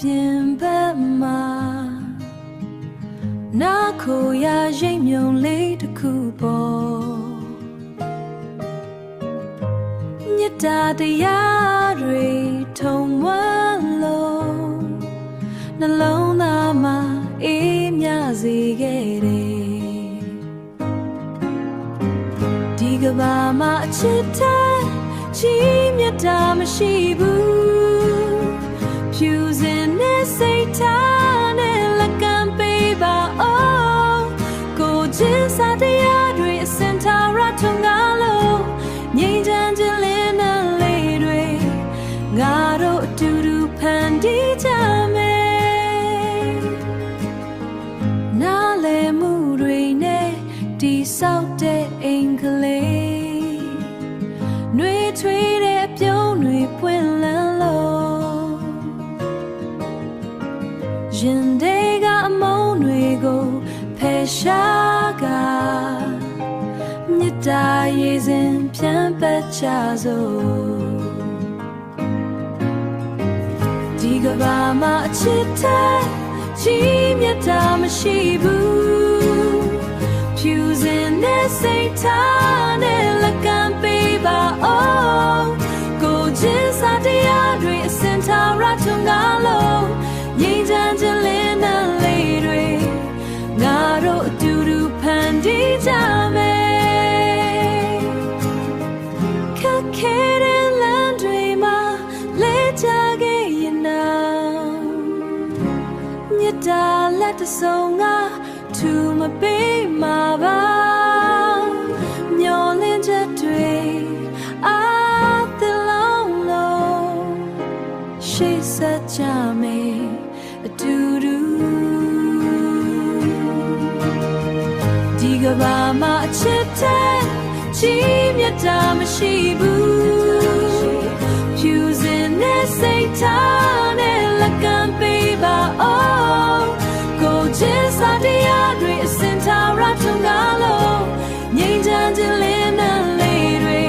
ပြင်ဘက်မှာနာခိုရာရိပ်မြုံလေးတစ်ခုပေါ်မြတ်တာတရားတွေထုံမလို့နှလုံးသားမှာအေးမြစေခဲ့တယ်ဒီကဘာမှာအချစ်တဲ့ချီးမြတ်တာမရှိဘူးဖြူစင်နဲ့စိတ်ထားနဲ့လက်ကမ်းပေးပါအောင်ကိုချင်းစာတရားတွေအစင်သာရထုံကားလို့ငြိမ်းချမ်းခြင်းလင်းနဲ့လေးတွေငါတို့အတူတူဖန်တီးကြမယ်နားလည်မှုတွေနဲ့တိဆောက်တဲ့အိမ်ကလေးနှွေးထွေးတဲ့အပြုံးတွေပွင့်လန်းလို့ရင်တွေကအမုန်းတွေကိုဖယ်ရှားကမြတ်တာရေစဉ်ဖြန့်ပတ်ချစို့ဒီကဘာမှာအချစ်တဲ့ချီးမြတ်တာမရှိဘူးဖြူစင်နဲ့စိတ်ထားနဲ့လက်ကမ်းပေးပါအောင်ကိုချင်းစာတရားတွေအစင်သာရထုံကားလို့ငြိမ်းချမ်းခြင်းလင်းနဲ့လေးတွေငါတို့အတူတူဖန်တီးကြမယ်ခက်ခဲတဲ့လမ်းတွေမှာလဲကြခဲ့ရင်နောက်မြတ်တာလက်တဆုံးကသူမပေးမှာပါမျောလင်းချက်တွေအားသလုံးလုံးရှေ့ဆက်ကြမယ်အတူတူဒီကဘာမှာအချစ်တဲ့ချီးမြတ်တာမရှိဘူးဖြူစင်နဲ့စိတ်ထားနဲ့လက်ကမ်းပေးပါအောင်ကိုချင်းစာတရားတွေအစင်သာရထုံကားလို့ငြိမ်းချမ်းခြင်းလင်းနဲ့လေးတွေ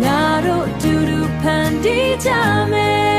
ငါတို့အတူတူဖန်တီးကြမယ်